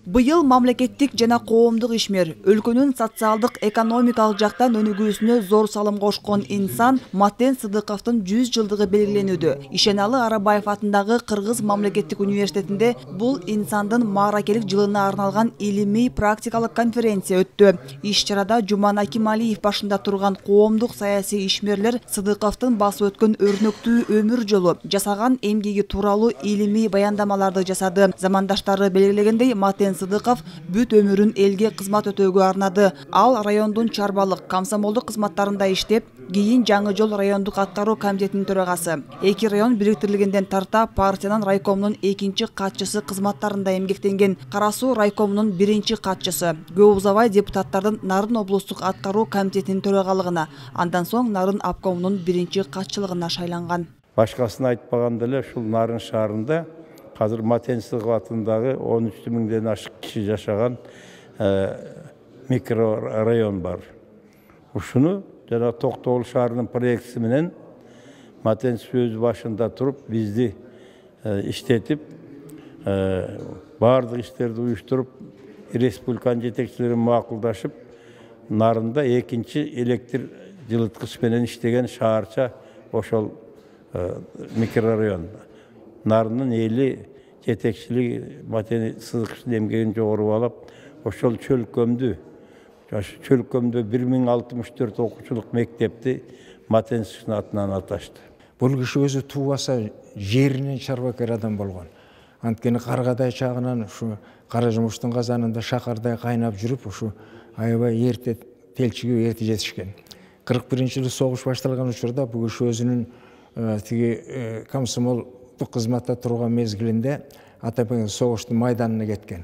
Быйыл мамлекеттик жана коомдук ишмер өлкөнүн социалдык экономикалык жактан өнүгүүсүнө зор салым кошкон инсан Матен Сыдыковдун 100 жылдыгы белгиленүүдө. Ишеналы Арабаев атындагы Кыргыз мамлекеттик университетинде бул инсандын мааракелик жылына арналган илимий практикалык конференция өттү. Иш-чарада Жуман Акималиев башында турган коомдук саясий ишмерлер Сыдыковдун басып өткөн өрнөктүү өмүр жолу, жасаган эмгеги тууралуу илимий баяндамаларды жасады. Замандаштары белгилегендей, Матен Сыдыков бүт өмүрүн элге кызмат өтөөгө арнады. Ал райондун чарбалык, комсомолдук кызматтарында иштеп, кийин Жаңы жол райондук аткаруу комитетинин төрагасы. Эки район бириктирилгенден тарта партиянын райкомунун экинчи катчысы кызматтарында эмгектенген. Кара Суу райкомунун биринчи катчысы. Көп узабай депутаттардын Нарын облустук аткаруу комитетинин төрагалыгына, андан соң Нарын обкомунун биринчи катчылыгына шайланган. Башкасын айтпаганда эле ушул Нарын шаарында Hazır Матен Сыдыков атындагы 13 миңден ашык киши жашаган микрорайон бар. Ушуну жана Токтогул шаарынын проектиси менен Матен сөз башында туруп бизди иштетип, баардык иштерди уюштуруп, республиканын жетекчилери макулдашып, Нарында экинчи электр жылыткыч менен иштеген шаарча ошол микрорайон. Нарынын эли жетекчилиги Матен Сыдыковдун эмгегин жогору алып, ошол чөлкөмдү 1064 окуучулук мектепти Матен Сыдыковдун атынан аташты. Бул киши өзү туубаса жеринен чарбакер адам болгон. Анткени Каргадай чагынан ушу кара жумуштун казанында шакардай кайнап жүрүп, ушу аябай эрте телчиге эрте жетишкен. 41-жылы согуш башталган учурда бул киши өзүнүн тиги комсомол кызматта турган мезгилинде Атабек согуштун майданына кеткен.